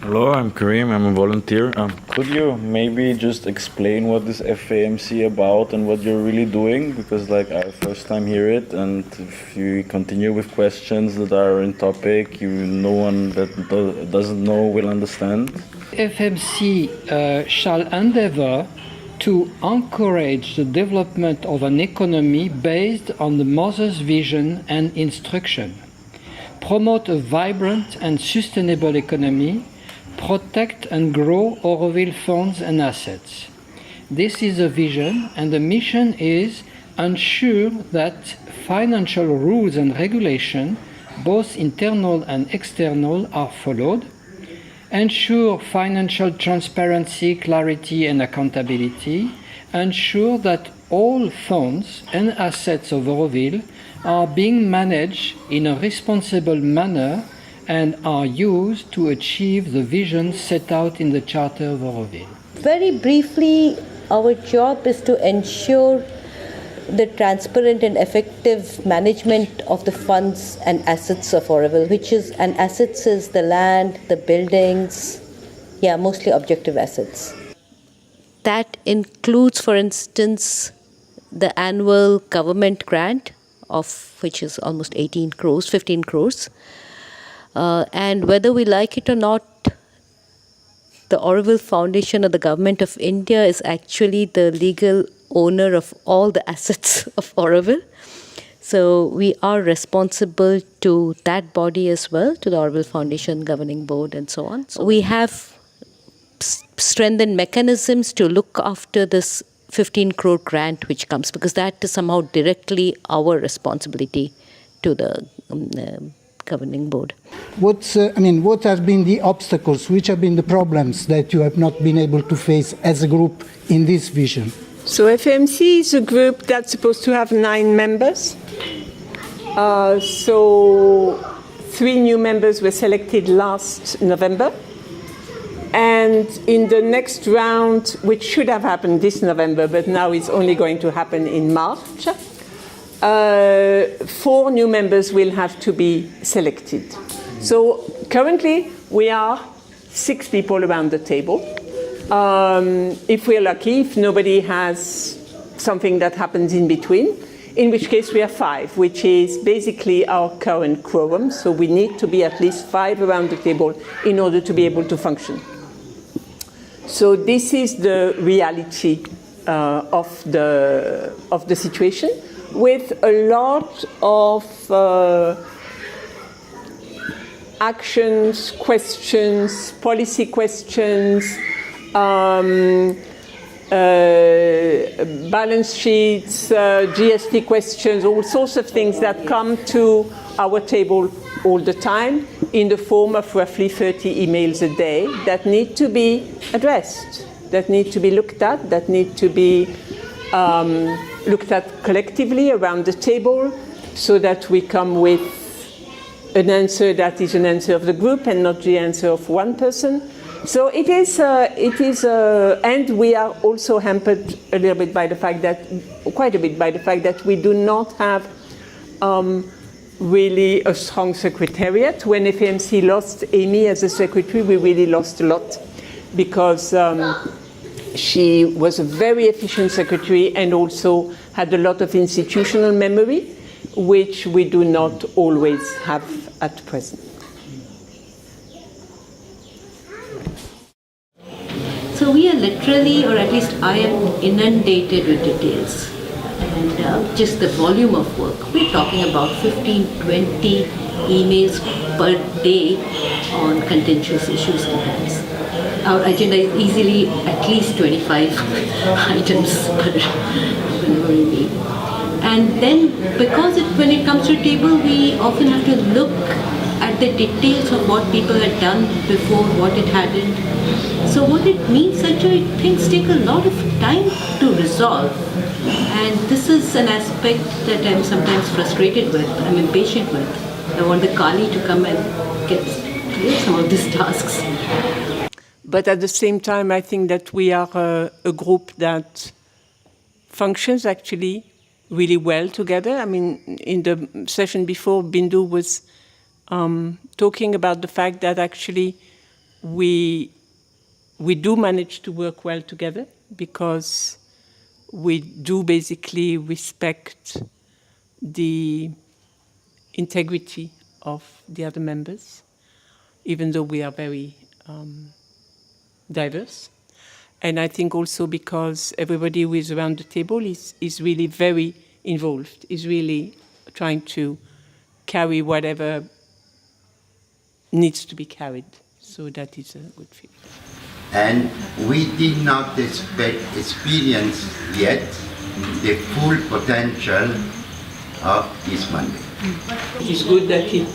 Hello, I'm Karim. I'm a volunteer. Could you maybe just explain what is FAMC about and what you're really doing? Because I first time hear it, and if you continue with questions that are in topic, no one that doesn't know will understand. FAMC shall endeavor to encourage the development of an economy based on the mother's vision and instruction, promote a vibrant and sustainable economy, protect and grow Auroville funds and assets. This is a vision, and the mission is ensure that financial rules and regulation, both internal and external, are followed, ensure financial transparency, clarity and accountability, ensure that all funds and assets of Auroville are being managed in a responsible manner and are used to achieve the vision set out in the Charter of Auroville. Very briefly, our job is to ensure the transparent and effective management of the funds and assets of Auroville, and assets is the land, the buildings, mostly objective assets. That includes, for instance, the annual government grant, of which is almost 15 crores. And whether we like it or not, the Auroville Foundation of the Government of India is actually the legal owner of all the assets of Auroville. So we are responsible to that body as well, to the Auroville Foundation Governing Board and so on. So we have strengthened mechanisms to look after this 15 crore grant which comes, because that is somehow directly our responsibility to the governing board. What have been the obstacles? Which have been the problems that you have not been able to face as a group in this vision? So FAMC is a group that's supposed to have 9 members. So 3 new members were selected last November. And in the next round, which should have happened this November, but now it's only going to happen in March, 4 new members will have to be selected. So currently we are 6 people around the table. If we're lucky, if nobody has something that happens in between, in which case we are 5, which is basically our current quorum. So we need to be at least 5 around the table in order to be able to function. So this is the reality of the situation, with a lot of actions, questions, policy questions, balance sheets, GST questions, all sorts of things that come to our table all the time in the form of roughly 30 emails a day that need to be addressed, that need to be looked at, that need to be looked at collectively around the table, so that we come with an answer that is an answer of the group and not the answer of one person. So it is, and we are also hampered a little bit by the fact that, quite a bit by the fact that we do not have really a strong secretariat. When FAMC lost Amy as a secretary, we really lost a lot, because she was a very efficient secretary and also had a lot of institutional memory, which we do not always have at present. So we are literally, or at least I am, inundated with details. And just the volume of work. We're talking about 15, 20 emails per day on contentious issues and things. Our agenda is easily at least 25 items whenever we meet. And then, because when it comes to table, we often have to look at the details of what people had done before, what it hadn't. So what it means, actually, things take a lot of time to resolve. And this is an aspect that I'm sometimes frustrated with, I'm impatient with. I want the Kali to come and get some of these tasks. But at the same time, I think that we are a group that functions actually really well together. I mean, in the session before, Bindu was talking about the fact that actually we do manage to work well together because we do basically respect the integrity of the other members, even though we are very diverse. And I think also because everybody who is around the table is really very involved, is really trying to carry whatever needs to be carried. So that is a good feeling. And we did not experience yet the full potential of this Monday. It is good that it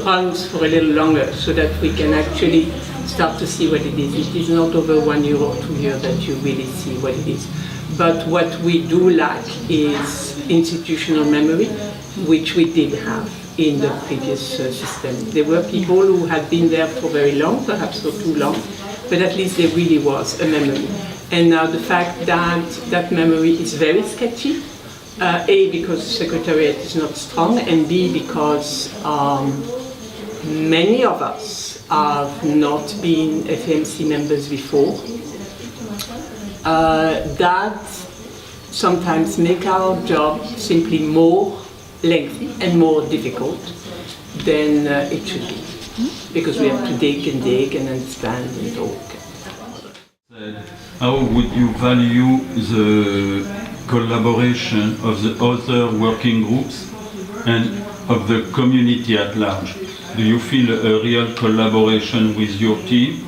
runs for a little longer so that we can actually start to see what it is. It is not over 1 year or 2 years that you really see what it is. But what we do lack is institutional memory, which we did have in the previous system. There were people who had been there for very long, perhaps for too long, but at least there really was a memory. And now the fact that that memory is very sketchy, A, because the Secretariat is not strong, and B, because many of us have not been FAMC members before, that sometimes make our job simply more lengthy and more difficult than it should be, because we have to dig and understand and talk. How would you value the collaboration of the other working groups and of the community at large? Do you feel a real collaboration with your team,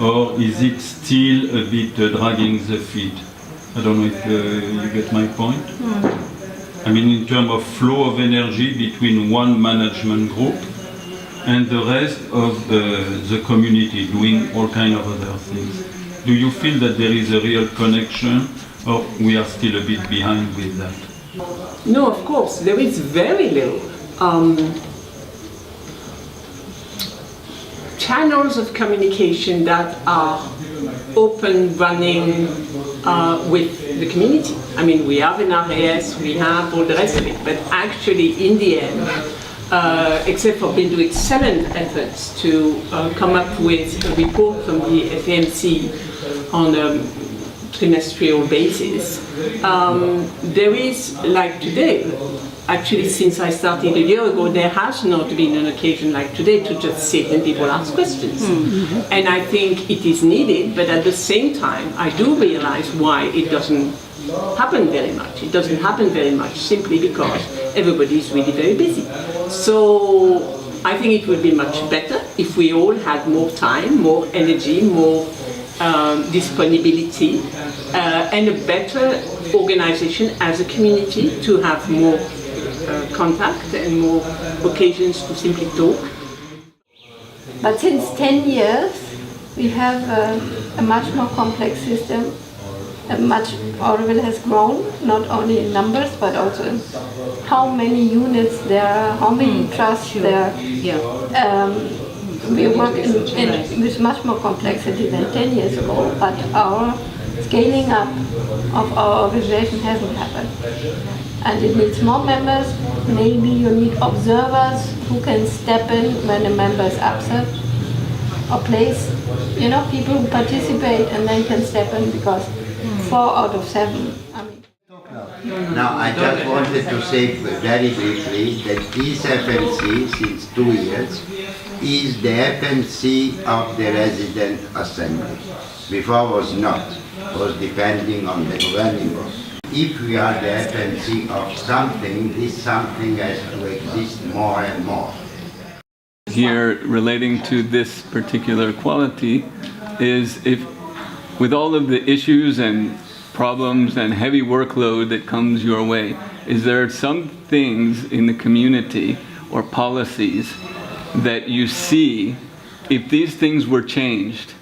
or is it still a bit dragging the feet? I don't know if you get my point. I mean, in terms of flow of energy between one management group and the rest of the community doing all kinds of other things. Do you feel that there is a real connection, or we are still a bit behind with that? No, of course, there is very little. Channels of communication that are open, running with the community. I mean, we have an RAS, we have all the rest of it, but actually in the end, except for being doing excellent efforts to come up with a report from the FAMC on a trimestrial basis, there is, like today, actually since I started a year ago, there has not been an occasion like today to just sit and people ask questions. And I think it is needed, but at the same time, I do realize why it doesn't happen very much. It doesn't happen very much simply because everybody is really very busy. So I think it would be much better if we all had more time, more energy, more disponibility, and a better organization as a community to have more contact and more occasions to simply talk. But since 10 years, we have a much more complex system. Auroville has grown, not only in numbers, but also in how many units there are, how many trusts there are. We work with much more complexity than 10 years ago, but our scaling up of our organization hasn't happened. And it needs more members. Maybe you need observers who can step in when a member is absent, or place, people who participate and then can step in, because 4 out of 7. Now, I just wanted to say very briefly that this FMC, since 2 years, is the FMC of the resident assembly. Before was not, was depending on the governing board. If we are the FMC of something, this something has to exist more and more. Here, relating to this particular quality, is if with all of the issues and problems and heavy workload that comes your way, is there some things in the community or policies that you see, if these things were changed,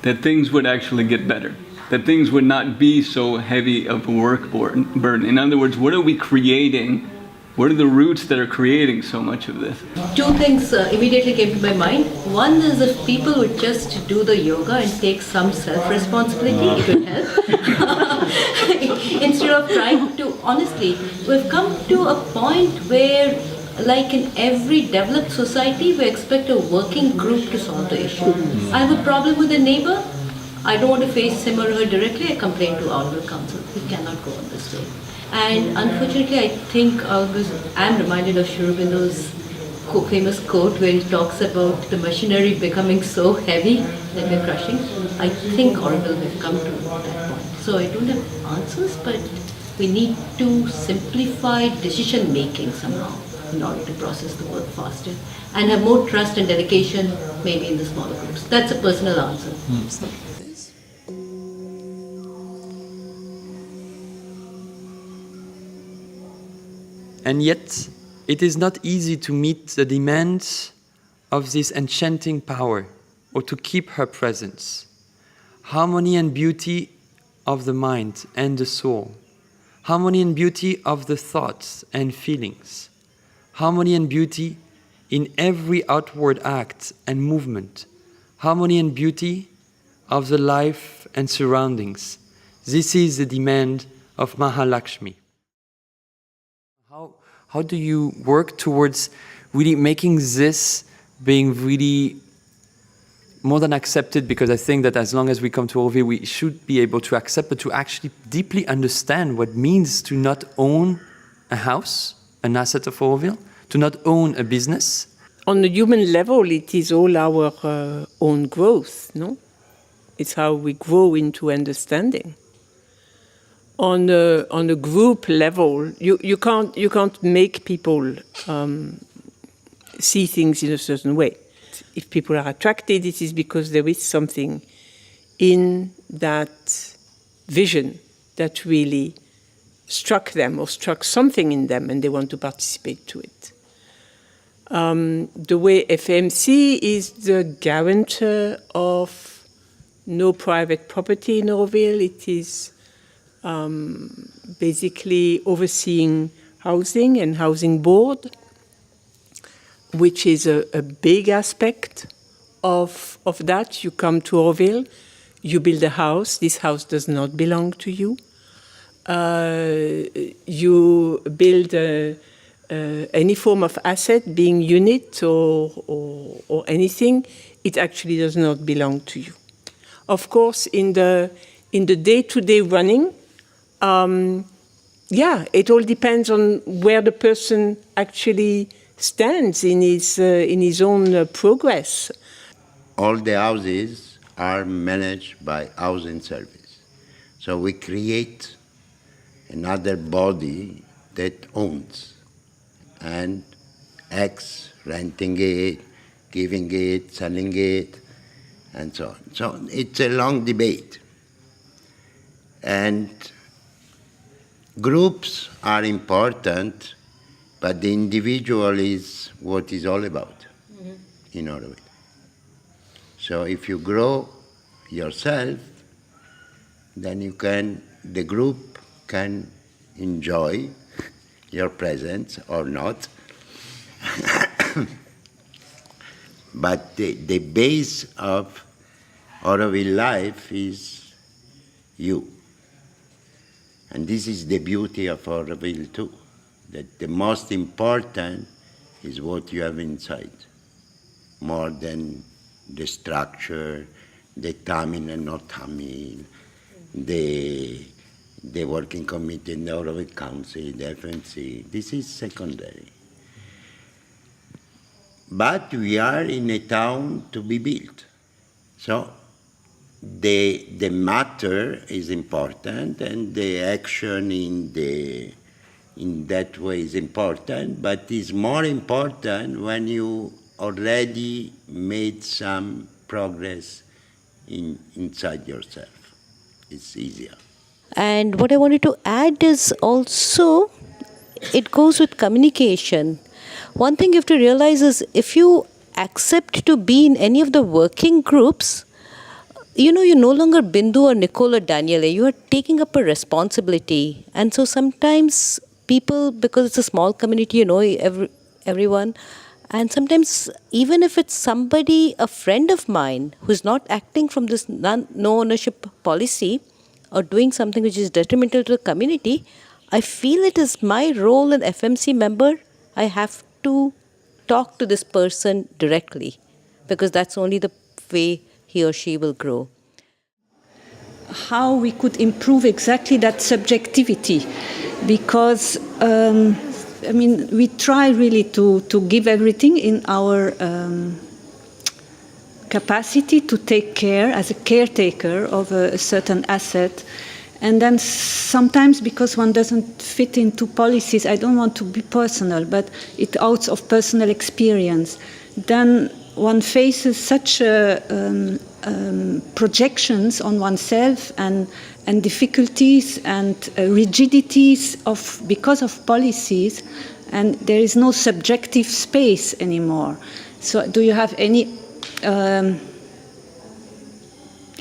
that things would actually get better? That things would not be so heavy of a work burden? In other words, what are we creating? What are the roots that are creating so much of this? 2 things immediately came to my mind. One is if people would just do the yoga and take some self-responsibility, it would help. Instead of trying to, honestly, we've come to a point where like in every developed society, we expect a working group to solve the issue. I have a problem with a neighbor, I don't want to face him or her directly, I complain to Auroville Council. We cannot go on this way. And unfortunately, I think I'm reminded of Sri Aurobindo's famous quote where he talks about the machinery becoming so heavy that we're crushing. I think Auroville will come to that point. So I don't have answers, but we need to simplify decision making somehow in order to process the work faster and have more trust and dedication maybe in the smaller groups. That's a personal answer. And yet, it is not easy to meet the demands of this enchanting power or to keep her presence. Harmony and beauty of the mind and the soul. Harmony and beauty of the thoughts and feelings. Harmony and beauty in every outward act and movement. Harmony and beauty of the life and surroundings. This is the demand of Mahalakshmi. How do you work towards really making this being really more than accepted? Because I think that as long as we come to Auroville, we should be able to accept, but to actually deeply understand what it means to not own a house, an asset of Auroville, to not own a business. On the human level, it is all our own growth, no? It's how we grow into understanding. On a group level, you can't make people see things in a certain way. If people are attracted, it is because there is something in that vision that really struck them or struck something in them and they want to participate to it. The way FAMC is the guarantor of no private property in Auroville, it is basically overseeing housing and housing board, which is a big aspect of that. You come to Auroville, you build a house, this house does not belong to you. You build any form of asset, being unit or anything, it actually does not belong to you. Of course, in the day-to-day running, it all depends on where the person actually stands in his own progress. All the houses are managed by housing service. So we create another body that owns and acts, renting it, giving it, selling it, and so on. So it's a long debate. And groups are important, but the individual is what it's all about in Auroville. So if you grow yourself, then the group can enjoy your presence or not. But the base of Auroville life is you. And this is the beauty of Auroville too, that the most important is what you have inside, more than the structure, the Tamil and not Tamil, the working committee, the Auroville Council, the FAMC. This is secondary. But we are in a town to be built. So the matter is important and the action in that way is important, but it's more important when you already made some progress inside yourself. It's easier. And what I wanted to add is also, it goes with communication. One thing you have to realize is if you accept to be in any of the working groups, you're no longer Bindu or Nicole or Daniele. You are taking up a responsibility. And so sometimes people, because it's a small community, everyone, and sometimes even if it's somebody, a friend of mine, who's not acting from this no ownership policy or doing something which is detrimental to the community, I feel it is my role as FMC member, I have to talk to this person directly, because that's only the way he or she will grow. How we could improve exactly that subjectivity, because we try really to give everything in our capacity to take care as a caretaker of a certain asset. And then sometimes, because one doesn't fit into policies, I don't want to be personal, but it's out of personal experience, then one faces such projections on oneself and difficulties and rigidities because of policies, and there is no subjective space anymore. So do you have any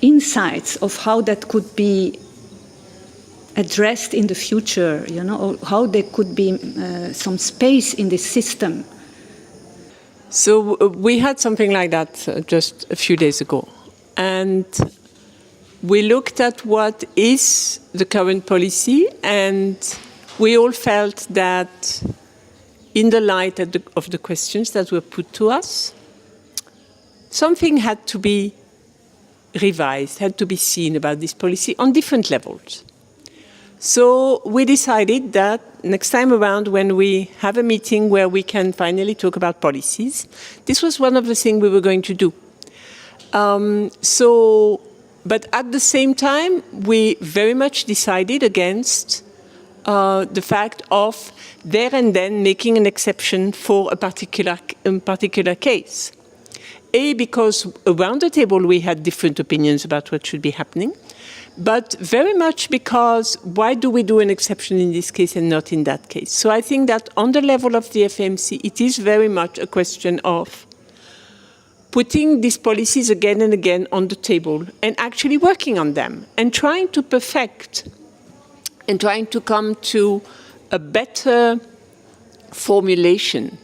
insights of how that could be addressed in the future, or how there could be some space in the system? So we had something like that just a few days ago. And we looked at what is the current policy, and we all felt that in the light of the questions that were put to us, something had to be revised, had to be seen about this policy on different levels. So we decided that next time around, when we have a meeting where we can finally talk about policies, this was one of the things we were going to do. But at the same time, we very much decided against the fact of there and then making an exception for a particular case. Because around the table we had different opinions about what should be happening, but very much because why do we do an exception in this case and not in that case? So I think that on the level of the FAMC, it is very much a question of putting these policies again and again on the table and actually working on them and trying to perfect and trying to come to a better formulation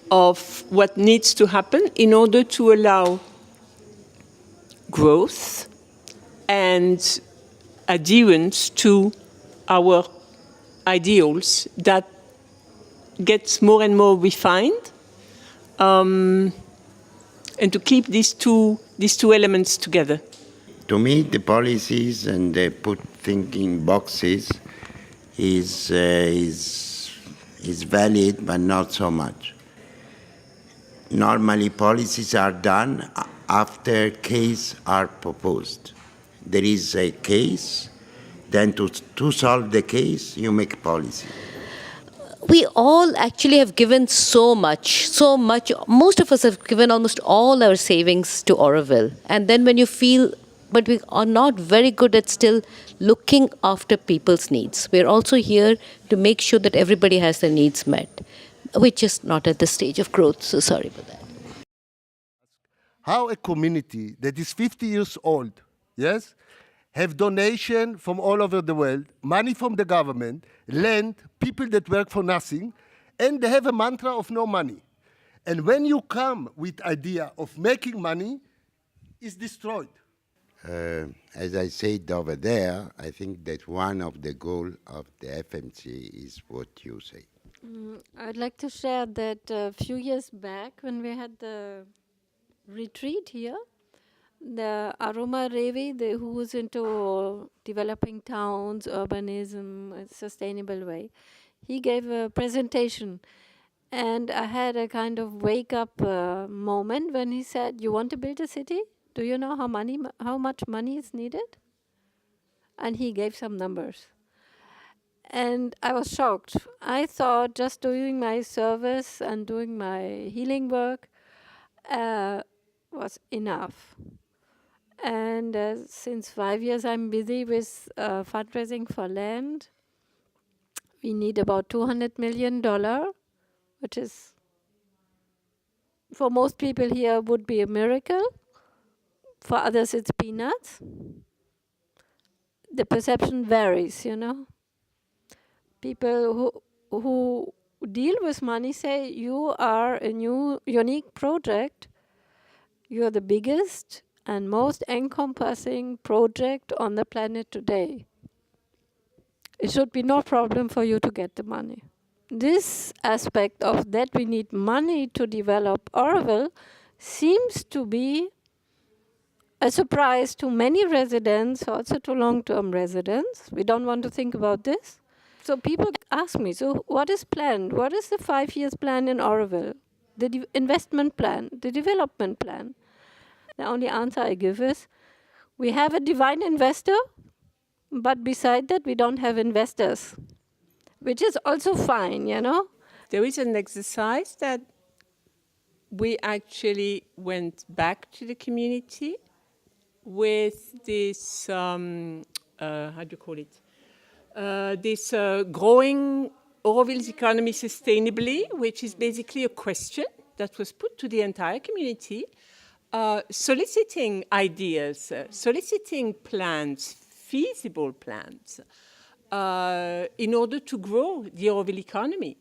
of what needs to happen in order to allow growth and adherence to our ideals that gets more and more refined, and to keep these two elements together. To me, the policies and the put thinking boxes is valid, but not so much. Normally, policies are done after cases are proposed. There is a case, then to solve the case, you make policy. We all actually have given so much. Most of us have given almost all our savings to Auroville. And then when you feel, but we are not very good at still looking after people's needs. We're also here to make sure that everybody has their needs met. We're just not at the stage of growth, so sorry for that. How a community that is 50 years old, yes, have donation from all over the world, money from the government, land, people that work for nothing, and they have a mantra of no money. And when you come with idea of making money, it's destroyed. As I said over there, I think that one of the goals of the FMC is what you say. I'd like to share that a few years back when we had the retreat here, the Aroma Revi, who was into developing towns, urbanism, a sustainable way, he gave a presentation. And I had a kind of wake-up moment when he said, you want to build a city? Do you know how much money is needed? And he gave some numbers. And I was shocked. I thought just doing my service and doing my healing work was enough. And since 5 years I'm busy with fundraising for land. We need about $200 million, which is, for most people here, would be a miracle. For others, it's peanuts. The perception varies, you know. People who deal with money say, you are a new, unique project. You're the biggest and most encompassing project on the planet today. It should be no problem for you to get the money. this aspect of that we need money to develop Auroville seems to be a surprise to many residents, also to long-term residents. We don't want to think about this. So people ask me, so what is planned? What is the 5 years plan in Auroville? The investment plan, the development plan? The only answer I give is, we have a divine investor, but beside that we don't have investors, which is also fine, you know? There is an exercise that we actually went back to the community with this, how do you call it? This growing Auroville's economy sustainably, which is basically a question that was put to the entire community, soliciting ideas, soliciting plans, feasible plans, in order to grow the Auroville economy.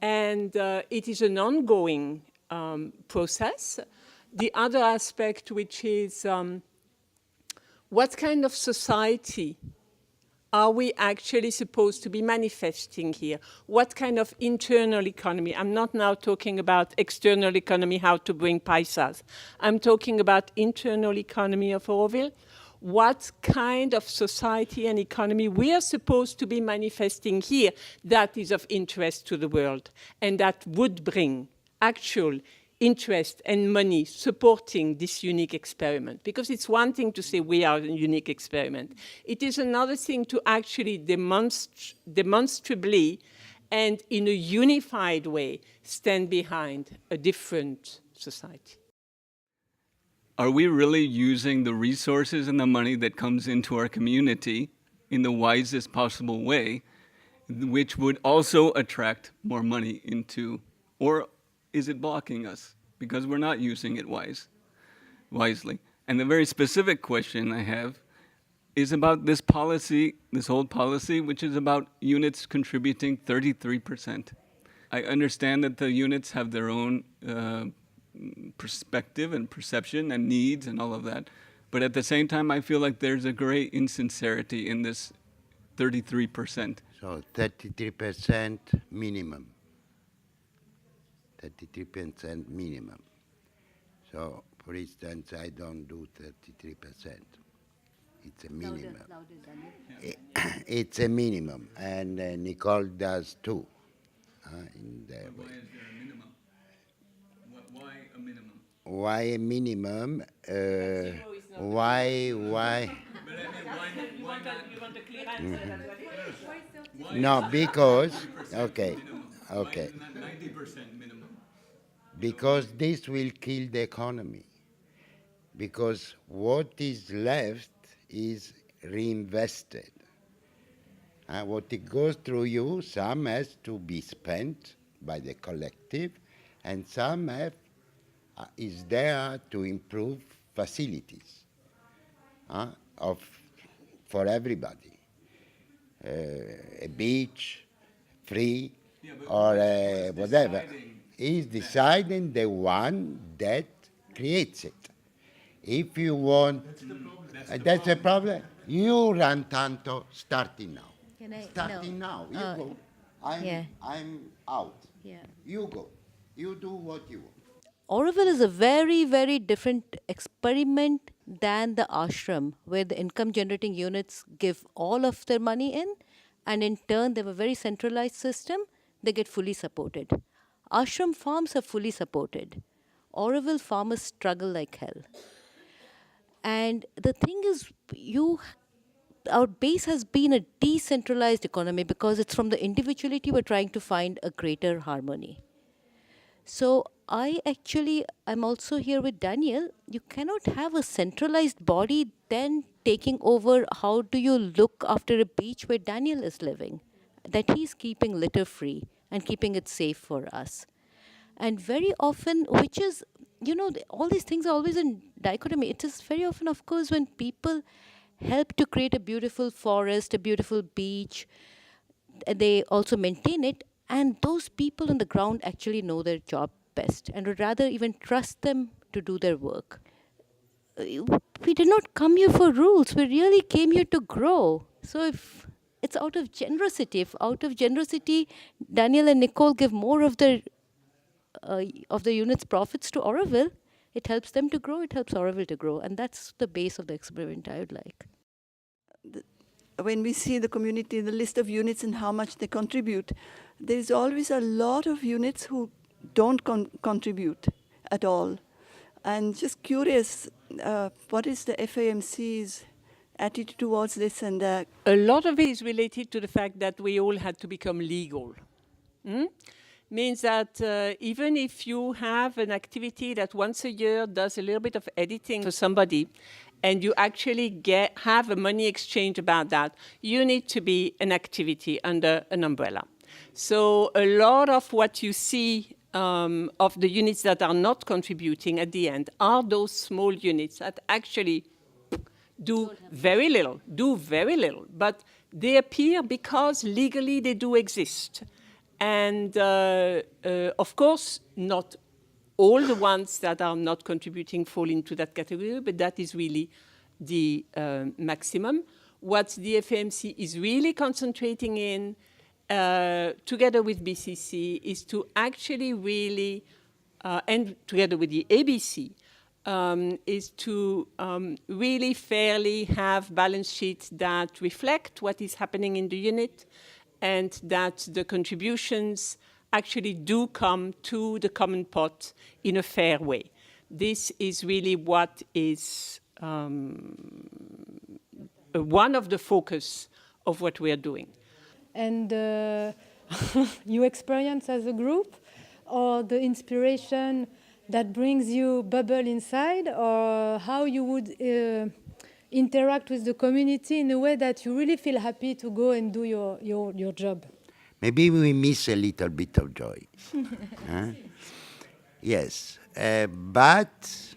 And it is an ongoing process. The other aspect, which is what kind of society are we actually supposed to be manifesting here? What kind of internal economy? I'm not now talking about external economy, how to bring paisas. I'm talking about internal economy of Auroville. What kind of society and economy we are supposed to be manifesting here that is of interest to the world and that would bring actual interest and money supporting this unique experiment. Because it's one thing to say we are a unique experiment. It is another thing to actually demonstrably and in a unified way stand behind a different society. Are we really using the resources and the money that comes into our community in the wisest possible way, which would also attract more money into, or is it blocking us because we're not using it wisely? And the very specific question I have is about this policy, this old policy, which is about units contributing 33%. I understand that the units have their own perspective and perception and needs and all of that. But at the same time, I feel like there's a great insincerity in this 33%. So 33% minimum. 33% minimum. So, for instance, I don't do 33%. It's a minimum. It's a minimum, and Nicole does too. In their way. Why is there a minimum? Why a minimum? Why a minimum? Why? But I mean, why not? You want a clear answer? No, because, okay. Not 90% minimum. Because this will kill the economy. Because what is left is reinvested. What it goes through you, some has to be spent by the collective, and some is there to improve facilities for everybody. A beach, free, or whatever. He's deciding the one that creates it. If you want, that's the problem. You run tanto, starting now. Starting now. You go. I'm out. Yeah. You go. You do what you want. Auroville is a very, very different experiment than the ashram, where the income generating units give all of their money in, and in turn, they have a very centralized system. They get fully supported. Ashram farms are fully supported. Auroville farmers struggle like hell. And the thing is, our base has been a decentralized economy because it's from the individuality we're trying to find a greater harmony. So I'm also here with Daniel. You cannot have a centralized body then taking over how do you look after a beach where Daniel is living, that he's keeping litter free and keeping it safe for us. And very often, which is, all these things are always in dichotomy. It is very often, of course, when people help to create a beautiful forest, a beautiful beach, they also maintain it, and those people on the ground actually know their job best and would rather even trust them to do their work. We did not come here for rules. We really came here to grow. So if it's out of generosity. If out of generosity, Daniel and Nicole give more of the unit's profits to Auroville, it helps them to grow, it helps Auroville to grow. And that's the base of the experiment I would like. When we see the community, the list of units and how much they contribute, there is always a lot of units who don't contribute at all. And just curious, what is the FAMC's attitude towards this? And a lot of it is related to the fact that we all had to become legal. Means that even if you have an activity that once a year does a little bit of editing for somebody, and you actually have a money exchange about that, you need to be an activity under an umbrella. So a lot of what you see of the units that are not contributing at the end are those small units that actually do very little, but they appear because legally they do exist. And of course, not all the ones that are not contributing fall into that category, but that is really the maximum. What the FAMC is really concentrating in, together with BCC, is to actually really, and together with the ABC, is to really fairly have balance sheets that reflect what is happening in the unit, and that the contributions actually do come to the common pot in a fair way. This is really what is one of the focus of what we are doing. And you experience as a group, or the inspiration that brings you bubble inside, or how you would interact with the community in a way that you really feel happy to go and do your job? Maybe we miss a little bit of joy. Yes, but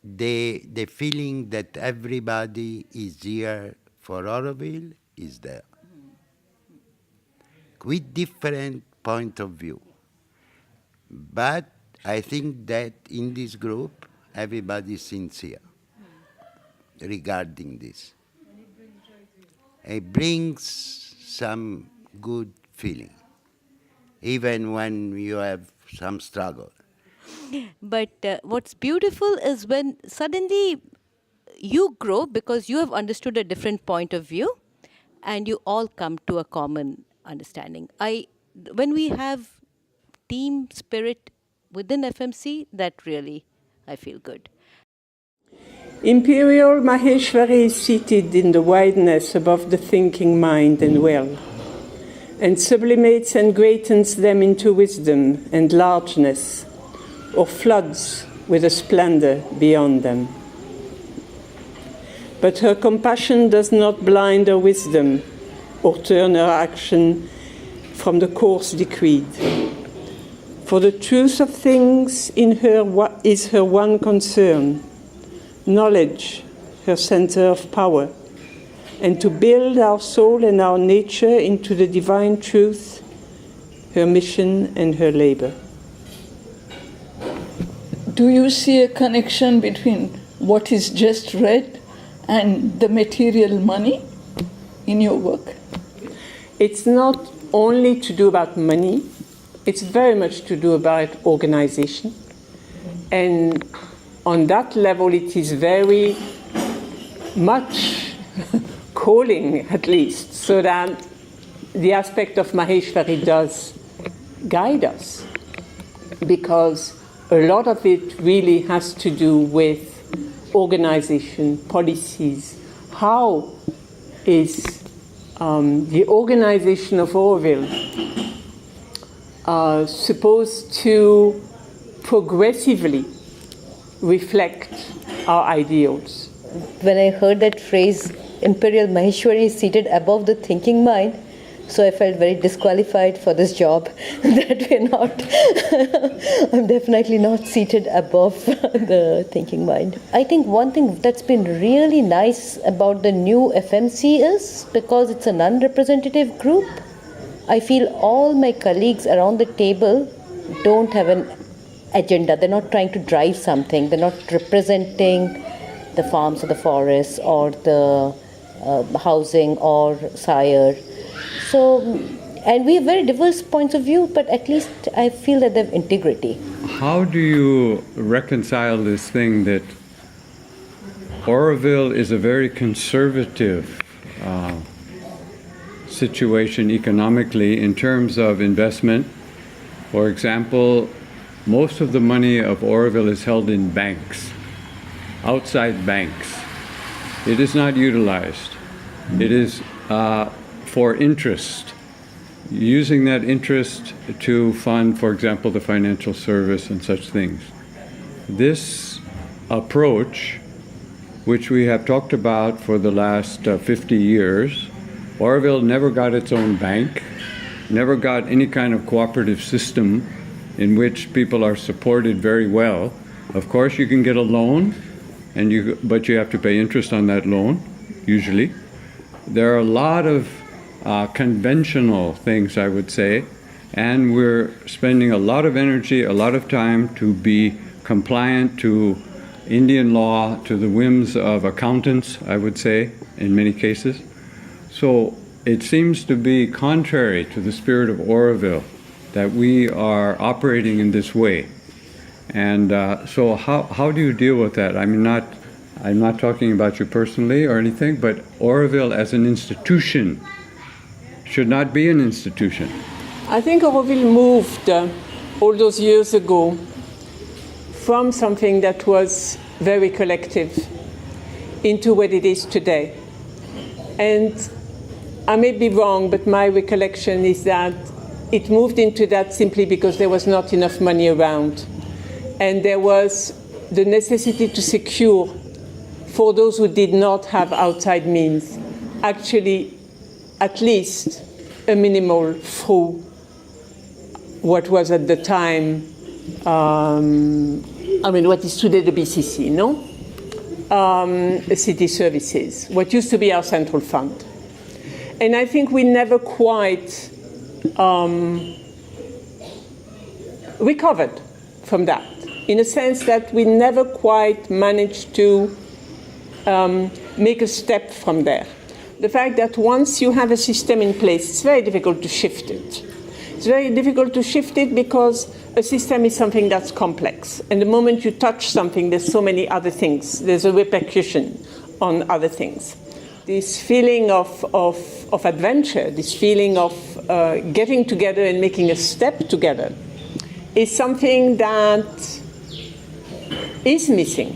the feeling that everybody is here for Auroville is there, with different point of view. But I think that in this group, everybody is sincere regarding this. It brings some good feeling, even when you have some struggle. But what's beautiful is when suddenly you grow because you have understood a different point of view, and you all come to a common understanding. When we have team spirit within FMC, that really, I feel good. Imperial Maheshwari is seated in the wideness above the thinking mind and will, and sublimates and greatens them into wisdom and largeness, or floods with a splendor beyond them. But her compassion does not blind her wisdom or turn her action from the course decreed. For the truth of things in her is her one concern, knowledge, her center of power, and to build our soul and our nature into the divine truth, her mission and her labor. Do you see a connection between what is just read and the material money in your work? It's not only to do about money, it's very much to do about organization. And on that level, it is very much calling, at least, so that the aspect of Maheshwari does guide us, because a lot of it really has to do with organization, policies. How is the organization of Auroville supposed to progressively reflect our ideals? When I heard that phrase, Imperial Maheshwari is seated above the thinking mind, so I felt very disqualified for this job, that we're not, I'm definitely not seated above the thinking mind. I think one thing that's been really nice about the new FMC is, because it's an unrepresentative group, I feel all my colleagues around the table don't have an agenda. They're not trying to drive something. They're not representing the farms or the forests or the housing or sire. So, and we have very diverse points of view, but at least I feel that they have integrity. How do you reconcile this thing that Auroville is a very conservative situation economically in terms of investment? For example, most of the money of Auroville is held in banks, outside banks. It is not utilized. It is for interest, using that interest to fund, for example, the financial service and such things. This approach, which we have talked about for the last 50 years, Auroville never got its own bank, never got any kind of cooperative system in which people are supported very well. Of course, you can get a loan, but you have to pay interest on that loan, usually. There are a lot of conventional things, I would say, and we're spending a lot of energy, a lot of time to be compliant to Indian law, to the whims of accountants, I would say, in many cases. So it seems to be contrary to the spirit of Auroville that we are operating in this way. And so how do you deal with that? I mean, I'm not talking about you personally or anything, but Auroville as an institution should not be an institution. I think Auroville moved all those years ago from something that was very collective into what it is today. And I may be wrong, but my recollection is that it moved into that simply because there was not enough money around. And there was the necessity to secure, for those who did not have outside means, actually at least a minimal through what was at the time, what is today the BCC, no? City services, what used to be our central fund. And I think we never quite recovered from that, in a sense that we never quite managed to make a step from there. The fact that once you have a system in place, it's very difficult to shift it. It's very difficult to shift it because a system is something that's complex. And the moment you touch something, there's so many other things. There's a repercussion on other things. This feeling of adventure, this feeling of getting together and making a step together is something that is missing.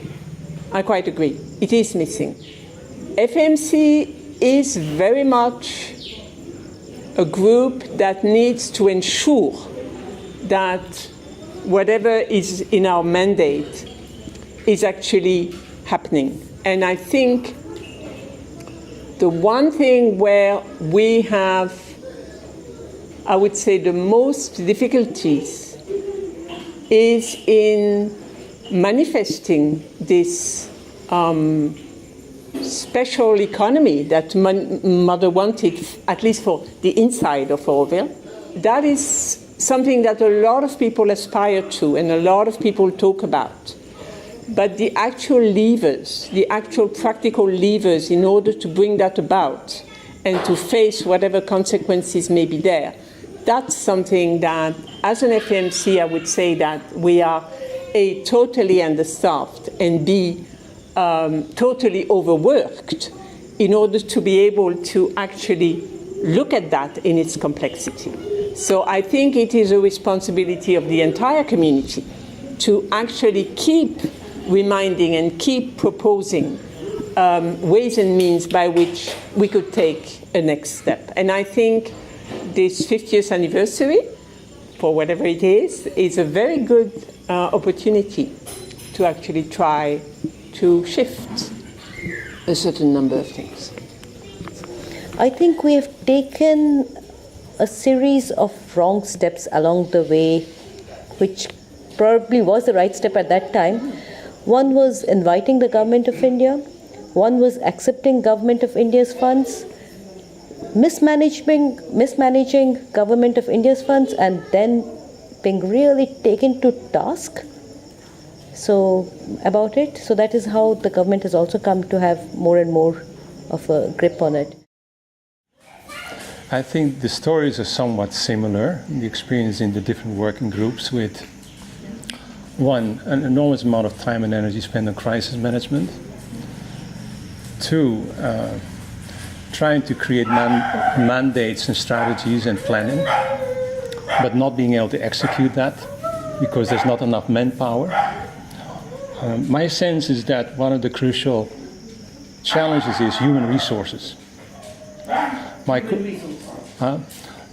I quite agree. It is missing. FAMC is very much a group that needs to ensure that whatever is in our mandate is actually happening. And I think the one thing where we have, I would say, the most difficulties is in manifesting this special economy that Mother wanted, at least for the inside of Auroville. That is something that a lot of people aspire to and a lot of people talk about. But the actual levers, the actual practical levers in order to bring that about and to face whatever consequences may be there, that's something that, as an FAMC, I would say that we are A, totally understaffed, and B, totally overworked in order to be able to actually look at that in its complexity. So I think it is a responsibility of the entire community to actually keep reminding and keep proposing ways and means by which we could take a next step. And I think this 50th anniversary, for whatever it is a very good opportunity to actually try to shift a certain number of things. I think we have taken a series of wrong steps along the way, which probably was the right step at that time. One was inviting the Government of India, one was accepting Government of India's funds, mismanaging Government of India's funds, and then being really taken to task about it. So that is how the government has also come to have more and more of a grip on it. I think the stories are somewhat similar, the experience in the different working groups with, one, an enormous amount of time and energy spent on crisis management. Two, trying to create mandates and strategies and planning, but not being able to execute that because there's not enough manpower. My sense is that one of the crucial challenges is human resources.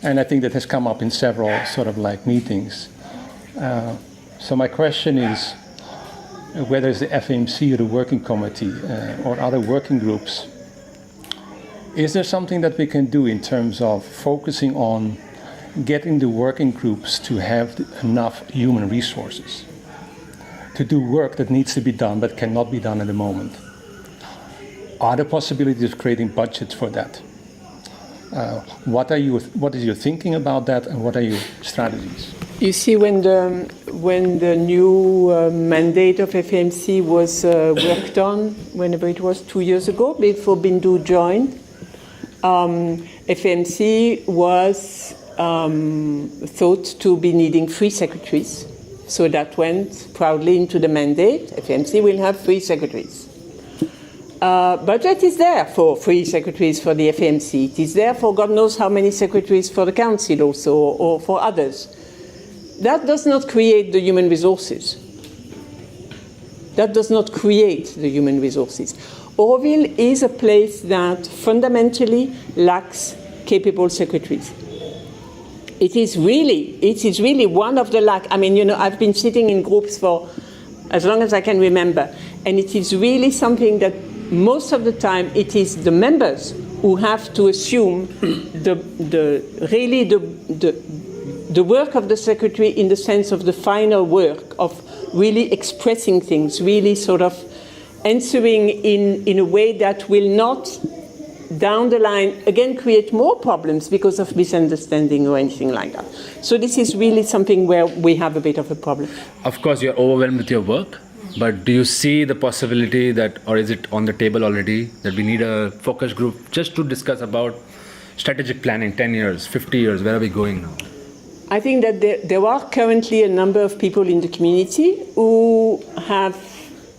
And I think that has come up in several sort of like meetings. So my question is, whether it's the FAMC or the working committee or other working groups, is there something that we can do in terms of focusing on getting the working groups to have enough human resources to do work that needs to be done but cannot be done at the moment? Are there possibilities of creating budgets for that? What is your thinking about that, and what are your strategies? You see, when the new mandate of FAMC was worked on, whenever it was 2 years ago, before Bindu joined, FAMC was thought to be needing 3 secretaries. So that went proudly into the mandate. FAMC will have 3 secretaries. Budget is there for 3 secretaries for the FAMC. It is there for God knows how many secretaries for the council also, or for others. That does not create the human resources. That does not create the human resources. Auroville is a place that fundamentally lacks capable secretaries. It is really one of the lack. I mean, you know, I've been sitting in groups for as long as I can remember, and it is really something that most of the time it is the members who have to assume the work of the secretary in the sense of the final work of really expressing things, really sort of answering in a way that will not down the line, again, create more problems because of misunderstanding or anything like that. So this is really something where we have a bit of a problem. Of course, you're overwhelmed with your work, but do you see the possibility that, or is it on the table already, that we need a focus group just to discuss about strategic planning, 10 years, 50 years, where are we going now? I think that there are currently a number of people in the community who have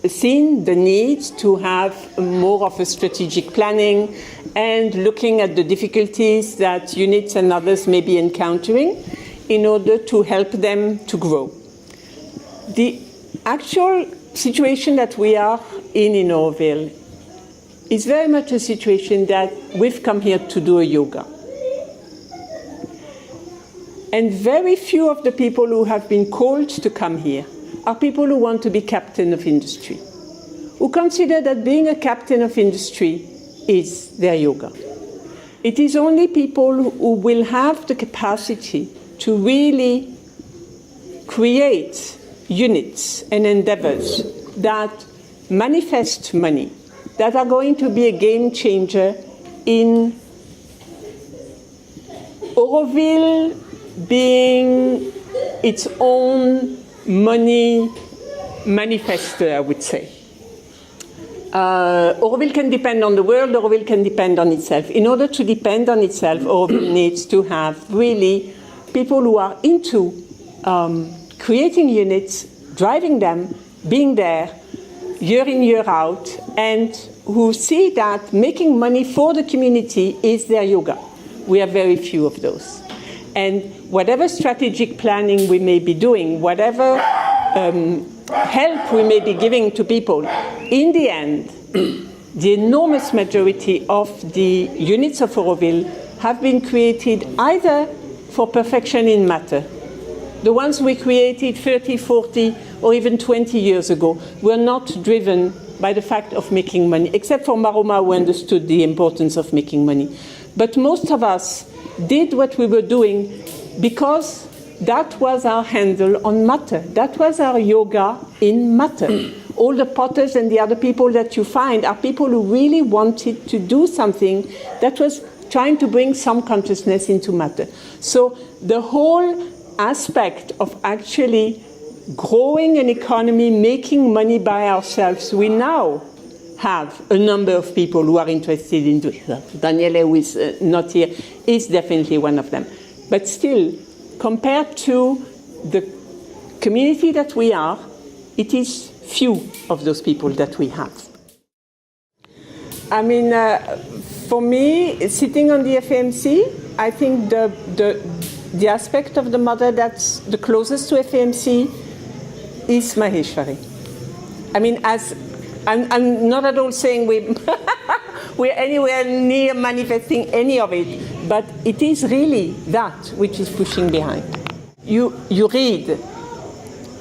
seen the need to have more of a strategic planning and looking at the difficulties that units and others may be encountering in order to help them to grow. The actual situation that we are in Auroville is very much a situation that we've come here to do a yoga. And very few of the people who have been called to come here are people who want to be captain of industry, who consider that being a captain of industry is their yoga. It is only people who will have the capacity to really create units and endeavors that manifest money, that are going to be a game changer in Auroville being its own money manifester, I would say. Auroville can depend on the world, Auroville can depend on itself. In order to depend on itself, Auroville needs to have really people who are into creating units, driving them, being there, year in, year out, and who see that making money for the community is their yoga. We have very few of those. And whatever strategic planning we may be doing, whatever help we may be giving to people, in the end, the enormous majority of the units of Auroville have been created either for perfection in matter. The ones we created 30, 40, or even 20 years ago were not driven by the fact of making money, except for Maroma, who understood the importance of making money. But most of us did what we were doing because that was our handle on matter. That was our yoga in matter. All the potters and the other people that you find are people who really wanted to do something that was trying to bring some consciousness into matter. So the whole aspect of actually growing an economy, making money by ourselves, we now have a number of people who are interested in doing that. Daniele, who is not here, is definitely one of them. But still, compared to the community that we are, it is few of those people that we have. I mean, for me, sitting on the FAMC, I think the aspect of the mother that's the closest to FAMC is Maheshwari. I mean, I'm not at all saying we're anywhere near manifesting any of it, but it is really that which is pushing behind. You read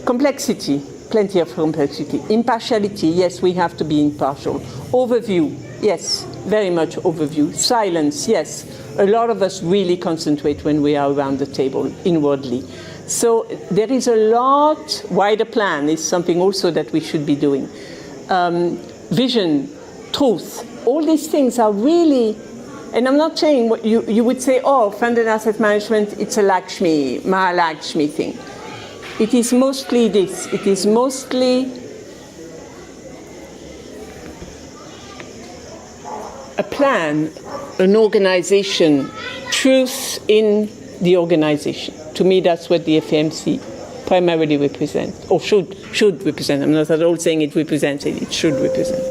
complexity, plenty of complexity. Impartiality, yes, we have to be impartial. Overview, yes, very much overview. Silence, yes. A lot of us really concentrate when we are around the table inwardly. So there is a lot. Wider plan is something also that we should be doing. Vision, truth, all these things are really, and I'm not saying what you would say, oh, funded asset management, it's a Lakshmi, Mahalakshmi thing. It is mostly this. It is mostly a plan, an organization, truth in the organization. To me, that's what the FAMC primarily represents, or should represent. I'm not at all saying it represents it, it should represent.